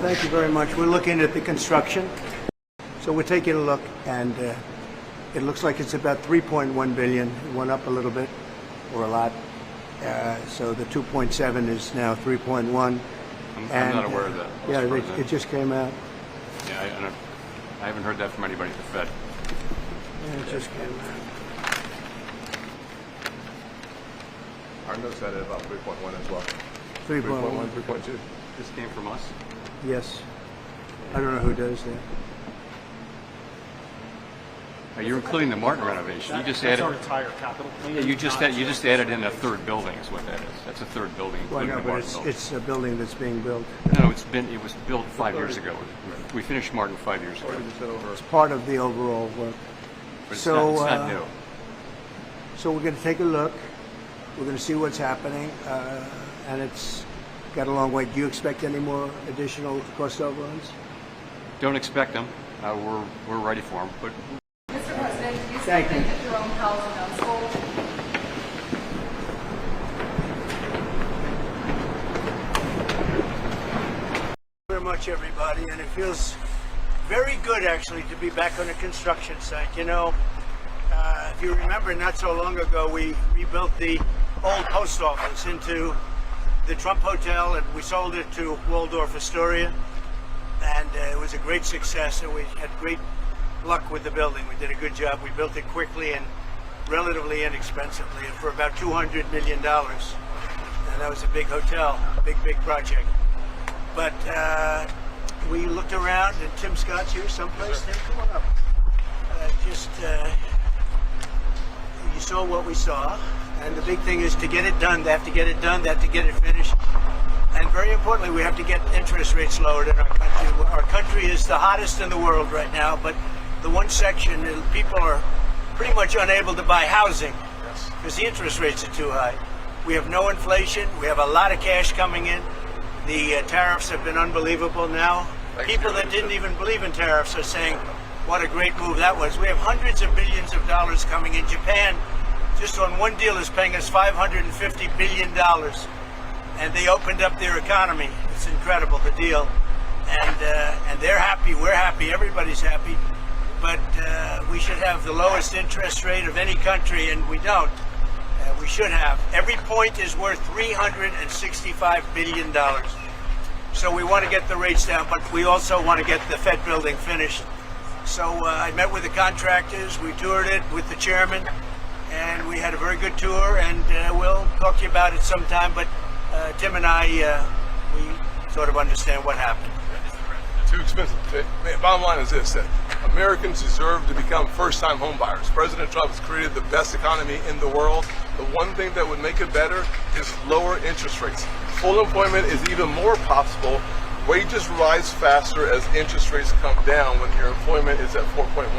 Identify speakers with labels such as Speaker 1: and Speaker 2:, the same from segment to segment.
Speaker 1: Thank you very much. We're looking at the construction. So we're taking a look, and it looks like it's about 3.1 billion. It went up a little bit, or a lot. So the 2.7 is now 3.1.
Speaker 2: I'm not aware of that.
Speaker 1: Yeah, it just came out.
Speaker 2: Yeah, I haven't heard that from anybody at the Fed.
Speaker 1: Yeah, it just came out.
Speaker 3: Our notes had it about 3.1 as well.
Speaker 1: 3.1,
Speaker 3: 3.2.
Speaker 2: This came from us?
Speaker 1: Yes. I don't know who does that.
Speaker 2: You're including the Martin renovation. You just added.
Speaker 4: That's our entire capital plan.
Speaker 2: Yeah, you just added in a third building. Is what that is. That's a third building.
Speaker 1: Well, no,
Speaker 2: including the
Speaker 1: but
Speaker 2: Martin building.
Speaker 1: it's a building that's being built.
Speaker 2: No, it was built 5 years ago. We finished Martin 5 years ago.
Speaker 1: It's part of the overall work.
Speaker 2: But it's
Speaker 1: So,
Speaker 2: not new.
Speaker 1: So we're going to take a look. We're going to see what's happening, and it's got a long way. Do you expect any more additional cost overruns?
Speaker 2: Don't expect them. We're ready for them. But
Speaker 5: Mr. President, you
Speaker 1: Thank
Speaker 5: say
Speaker 1: you.
Speaker 5: that your own housing unfold.
Speaker 1: Very much, everybody, and it feels very good actually to be back on a construction site. You know, if you remember, not so long ago we rebuilt the old post office into the Trump Hotel, and we sold it to Waldorf Astoria, and it was a great success, and we had great luck with the building. We did a good job. We built it quickly and relatively inexpensively for about $200 million, and that was a big hotel, big project. But we looked around, and Tim Scott's here someplace. Tim, come on up. You saw what we saw, and the big thing is to get it done. They have to get it done. They have to get it finished. And very importantly, we have to get interest rates lowered in our country. Our country is the hottest in the world right now, but the one section, people are pretty much unable to buy housing because the interest rates are too high. We have no inflation. We have a lot of cash coming in. The tariffs have been unbelievable now. People that didn't even believe in tariffs are saying, what a great move that was. We have hundreds of billions of dollars coming in. Japan, just on one deal, is paying us $550 billion. And they opened up their economy. It's incredible, the deal. And they're happy, we're happy, everybody's happy. But we should have the lowest interest rate of any country, and we don't. We should have. Every point is worth $365 billion. So we want to get the rates down, but we also want to get the Fed building finished. So I met with the contractors, we toured it with the chairman, and we had a very good tour, and we'll talk to you about it sometime, but Tim and I, we sort of understand what happened.
Speaker 3: Too expensive. Bottom line is this, that Americans deserve to become first-time home buyers. President Trump has created the best economy in the world. The one thing that would make it better is lower interest rates. Full employment is even more possible. Wages rise faster as interest rates come down when your employment is at 4.1%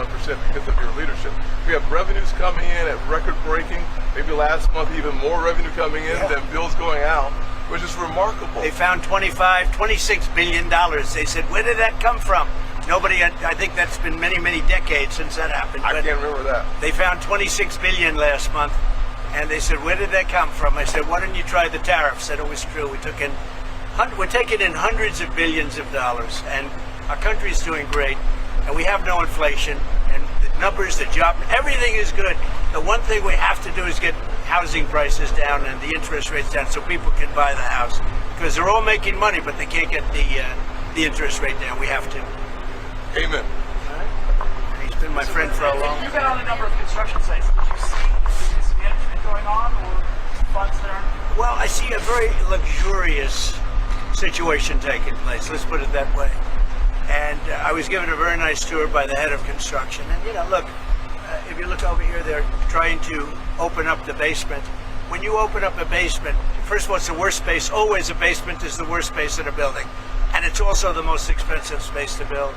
Speaker 3: because of your leadership. We have revenues coming in at record-breaking, maybe last month even more revenue coming in than bills going out, which is remarkable.
Speaker 1: They found $26 billion. They said, where did that come from? Nobody, I think that's been many decades since that happened.
Speaker 3: I can't remember that.
Speaker 1: They found $26 billion last month, and they said, where did that come from? I said, why don't you try the tariffs? Said it was true. We're taking in hundreds of billions of dollars, and our country's doing great, and we have no inflation, and the numbers, the job, everything is good. The one thing we have to do is get housing prices down and the interest rates down so people can buy the house, because they're all making money, but they can't get the interest rate down. We have to.
Speaker 3: Amen.
Speaker 1: He's been my friend for a long time.
Speaker 4: You've been on a number of construction sites. Did you see mismanagement going on, or funds that aren't?
Speaker 1: Well, I see a very luxurious situation taking place, let's put it that way. And I was given a very nice tour by the head of construction. And, you know, look, if you look over here, they're trying to open up the basement. When you open up a basement, first of all, it's the worst space. Always a basement is the worst space in a building. And it's also the most expensive space to build.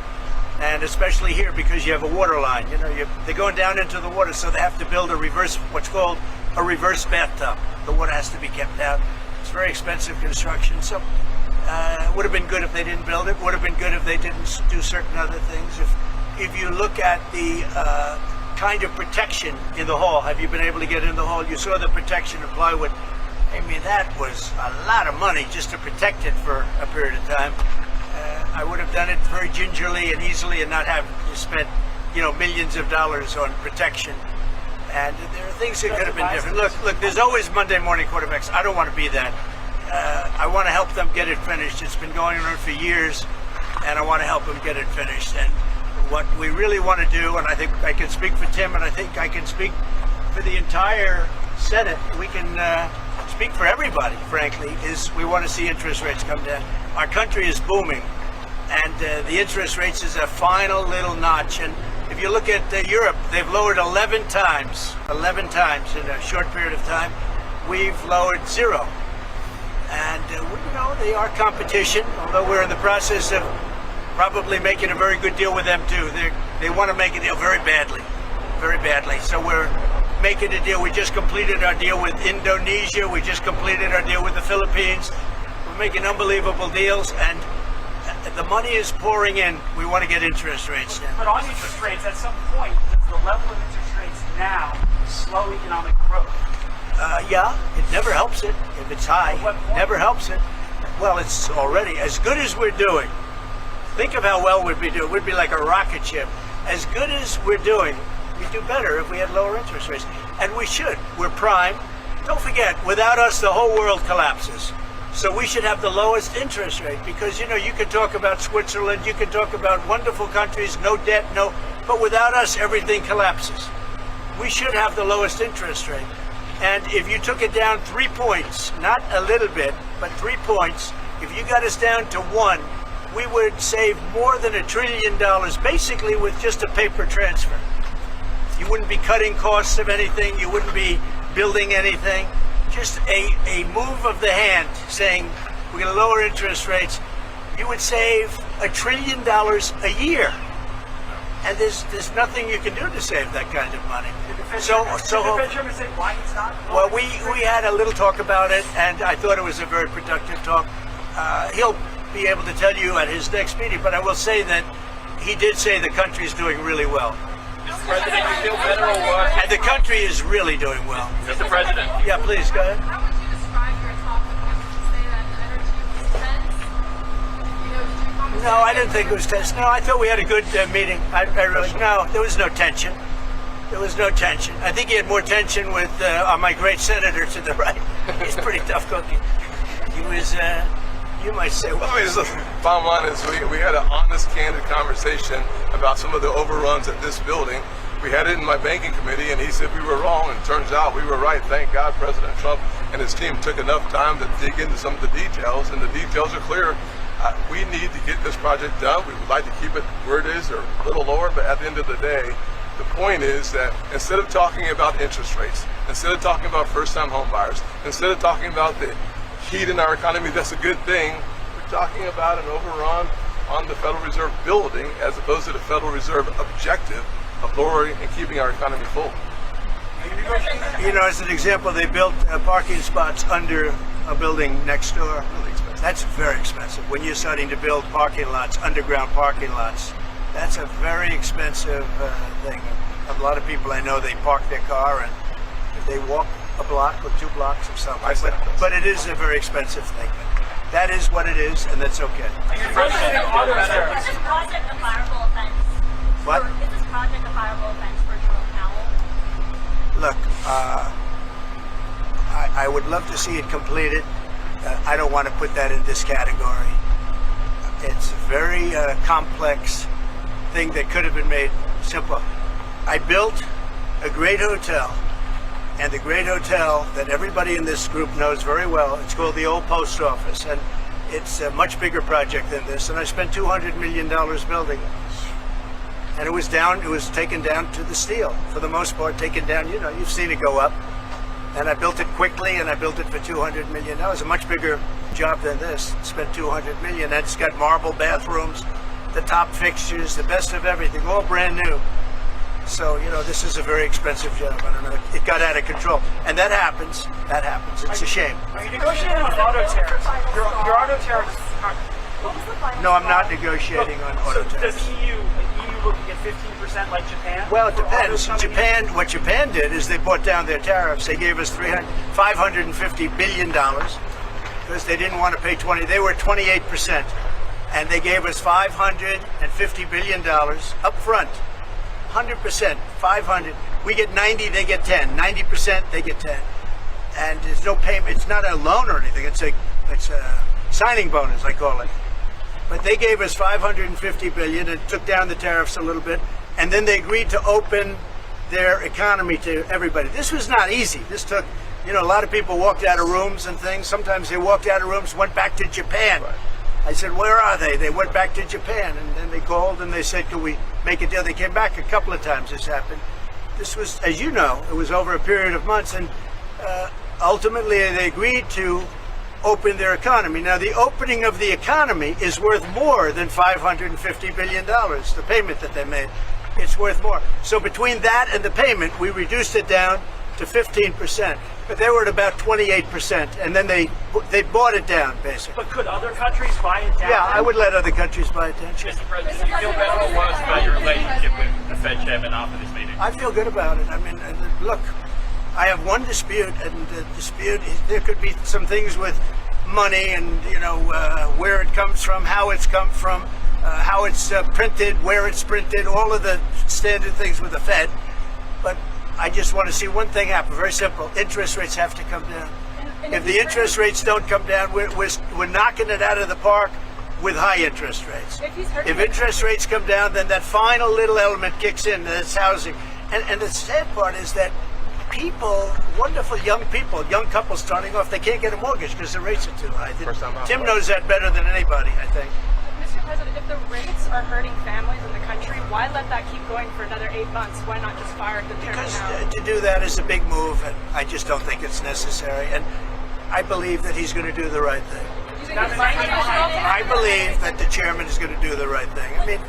Speaker 1: And especially here because you have a water line. You know, they're going down into the water, so they have to build what's called a reverse bathtub. The water has to be kept out. It's very expensive construction. So it would have been good if they didn't build it. Would have been good if they didn't do certain other things. If you look at the kind of protection in the hall, have you been able to get in the hall? You saw the protection of plywood. I mean, that was a lot of money just to protect it for a period of time. I would have done it very gingerly and easily and not have spent, millions of dollars on protection. And there are things that could have been different. Look, there's always Monday morning quarterbacks. I don't want to be that. I want to help them get it finished. It's been going on for years, and I want to help them get it finished. And what we really want to do, and I think I can speak for Tim, and I think I can speak for the entire Senate, we can speak for everybody, frankly, is we want to see interest rates come down. Our country is booming, and the interest rates is a final little notch. And if you look at Europe, they've lowered 11 times in a short period of time. We've lowered 0. And, they are competition, although we're in the process of probably making a very good deal with them, too. They want to make a deal very badly. So we're making a deal. We just completed our deal with Indonesia. We just completed our deal with the Philippines. We're making unbelievable deals, and the money is pouring in. We want to get interest rates down.
Speaker 4: But on interest rates, at some point, does the level of interest rates now slow economic growth?
Speaker 1: Yeah, it never helps it if it's high.
Speaker 4: At what point?
Speaker 1: Never helps it. Well, it's already as good as we're doing. Think of how well we'd be doing. We'd be like a rocket ship. As good as we're doing, we'd do better if we had lower interest rates. And we should. We're prime. Don't forget, without us, the whole world collapses. So we should have the lowest interest rate because, you can talk about Switzerland, you can talk about wonderful countries, no debt, but without us, everything collapses. We should have the lowest interest rate. And if you took it down 3 points, not a little bit, but 3 points, if you got us down to 1, we would save more than $1 trillion, basically with just a paper transfer. You wouldn't be cutting costs of anything. You wouldn't be building anything. Just a move of the hand saying, we're going to lower interest rates. You would save $1 trillion a year. And there's nothing you can do to save that kind of money. Well, we had a little talk about it, and I thought it was a very productive talk. He'll be able to tell you at his next meeting, but I will say that he did say the country is doing really well.
Speaker 6: Mr. President, you feel better or worse?
Speaker 1: And the country is really doing well.
Speaker 6: Mr. President.
Speaker 1: Yeah, please, go ahead.
Speaker 5: How would you describe your talk with him? Would you say that the energy was tense? Did you conversation?
Speaker 1: No, I didn't think it was tense. No, I thought we had a good meeting. No, there was no tension. There was no tension. I think he had more tension with my great senator to the right. He's pretty tough cookie. He was, you might say, well.
Speaker 3: Bottom line is we had an honest, candid conversation about some of the overruns at this building. We had it in my banking committee, and he said we were wrong, and it turns out we were right. Thank God President Trump and his team took enough time to dig into some of the details, and the details are clear. We need to get this project done. We would like to keep it where it is or a little lower, but at the end of the day, the point is that instead of talking about interest rates, instead of talking about first-time home buyers, instead of talking about the heat in our economy, that's a good thing. We're talking about an overrun on the Federal Reserve building as opposed to the Federal Reserve objective of lowering and keeping our economy full.
Speaker 1: As an example, they built parking spots under a building next door.
Speaker 3: Really expensive.
Speaker 1: That's very expensive. When you're starting to build parking lots, underground parking lots, that's a very expensive thing. A lot of people I know, they park their car and they walk a block or 2 blocks or something. But it is a very expensive thing. That is what it is, and that's okay.
Speaker 7: Is this project a fireable offense?
Speaker 1: What?
Speaker 7: Is this project a fireable offense for Jerome Powell?
Speaker 1: Look, I would love to see it completed. I don't want to put that in this category. It's a very complex thing that could have been made simple. I built a great hotel, and the great hotel that everybody in this group knows very well, it's called the Old Post Office, and it's a much bigger project than this, and I spent $200 million building it. And it was taken down to the steel, for the most part, taken down, you've seen it go up. And I built it quickly, and I built it for $200 million. That was a much bigger job than this. Spent $200 million. It's got marble bathrooms, the top fixtures, the best of everything, all brand new. So, this is a very expensive job. I don't know. It got out of control. And that happens. It's a shame.
Speaker 4: Are you negotiating on auto tariffs? Your auto tariffs.
Speaker 1: No, I'm not negotiating on auto
Speaker 4: So
Speaker 1: tariffs.
Speaker 4: does EU looking at 15% like Japan?
Speaker 1: Well, it
Speaker 4: For auto
Speaker 1: depends.
Speaker 4: companies?
Speaker 1: What Japan did is they brought down their tariffs. They gave us $550 billion because they didn't want to pay 20. They were 28%. and they gave us $550 billion up front. 100%, 500. We get 90, they get 10. 90%, they get 10. And there's no payment. It's not a loan or anything. It's a signing bonus, I call it. But they gave us $550 billion and took down the tariffs a little bit, and then they agreed to open their economy to everybody. This was not easy. This took, a lot of people walked out of rooms and things. Sometimes they walked out of rooms, went back to Japan.
Speaker 3: Right.
Speaker 1: I said, where are they? They went back to Japan, and then they called and they said, can we make a deal? They came back a couple of times. This happened. This was, as you know, it was over a period of months, and ultimately they agreed to open their economy. Now, the opening of the economy is worth more than $550 billion, the payment that they made. It's worth more. So between that and the payment, we reduced it down to 15%. But they were at about 28%, and then they bought it down, basically.
Speaker 4: But could other countries buy it down?
Speaker 1: Yeah, I would let other countries buy it down.
Speaker 6: Mr. President, do you feel better or worse about your relationship with the Fed chairman after this meeting?
Speaker 1: I feel good about it. I mean, look, I have one dispute, and the dispute is there could be some things with money and, where it comes from, how it's come from, how it's printed, where it's printed, all of the standard things with the Fed. But I just want to see one thing happen. Very simple. Interest rates have to come down. If the interest rates don't come down, we're knocking it out of the park with high interest rates. If interest rates come down, then that final little element kicks in. That's housing. And the sad part is that people, wonderful young people, young couples starting off, they can't get a mortgage because the rates are too high. Tim knows that better than anybody, I think.
Speaker 7: Mr. President, if the rates are hurting families in the country, why let that keep going for another 8 months? Why not just fire the chairman
Speaker 1: Because
Speaker 7: now?
Speaker 1: to do that is a big move, and I just don't think it's necessary. And I believe that he's going to do the right thing. I believe that the chairman is going to do the right thing. I mean,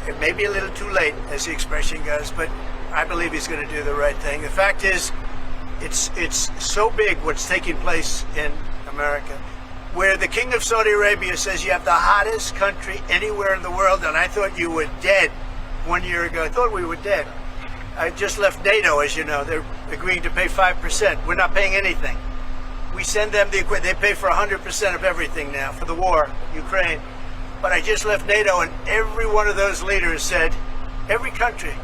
Speaker 1: it may be a little too late, as the expression goes, but I believe he's going to do the right thing. The fact is, it's so big what's taking place in America, where the King of Saudi Arabia says you have the hottest country anywhere in the world, and I thought you were dead 1 year ago. I thought we were dead. I just left NATO, as you know. They're agreeing to pay 5%. We're not paying anything. We send them the equipment. They pay for 100% of everything now for the war, Ukraine. But I just left NATO, and every one of those leaders said, every country,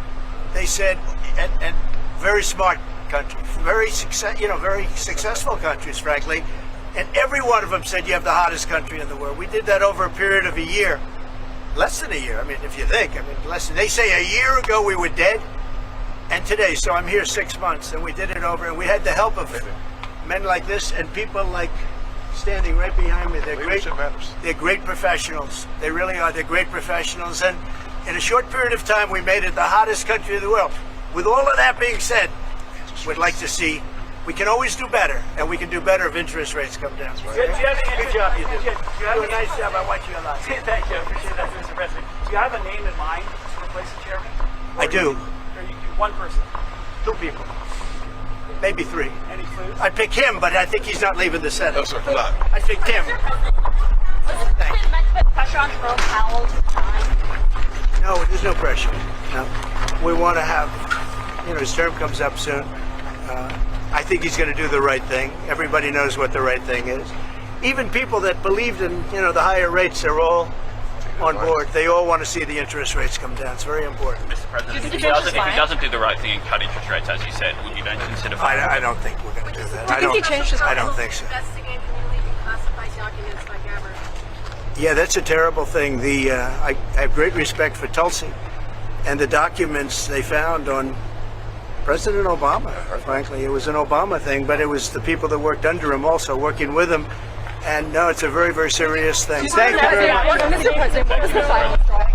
Speaker 1: they said, and very smart countries, very successful countries, frankly, and every one of them said you have the hottest country in the world. We did that over a period of a year, less than a year. I mean, if you think, less than. They say a year ago we were dead, and today. So I'm here 6 months, and we did it over, and we had the help of men like this and people like standing right behind me. They're great. They're great professionals. They really are. They're great professionals, and in a short period of time, we made it the hottest country in the world. With all of that being said, we'd like to see. We can always do better, and we can do better if interest rates come down. Good job, you do. You do a nice job. I watch you a lot.
Speaker 4: Thank you. I appreciate that, Mr. President. Do you have a name in mind to replace the chairman?
Speaker 1: I do.
Speaker 4: Or you do one person?
Speaker 1: 2 people. Maybe 3.
Speaker 4: Any clues?
Speaker 1: I pick him, but I think he's not leaving the Senate.
Speaker 3: No, sir, not.
Speaker 1: I picked him. Thanks.
Speaker 7: Pressure on Jerome Powell to resign?
Speaker 1: No, there's no pressure. No. We want to have, his term comes up soon. I think he's going to do the right thing. Everybody knows what the right thing is. Even people that believed in, the higher rates, they're all on board. They all want to see the interest rates come down. It's very important.
Speaker 6: Mr. President, if he doesn't do the right thing and cut interest rates, as you said, would you then consider firing him?
Speaker 1: I don't think we're going to do that.
Speaker 5: Do you think he changed his mind?
Speaker 1: I don't think so.
Speaker 5: Investigate community classified documents by Gabbard.
Speaker 1: Yeah, that's a terrible thing. I have great respect for Tulsi and the documents they found on President Obama. Frankly, it was an Obama thing, but it was the people that worked under him also working with him. And no, it's a very, very serious thing. Thank you very much.
Speaker 5: Mr. President, what was the final straw?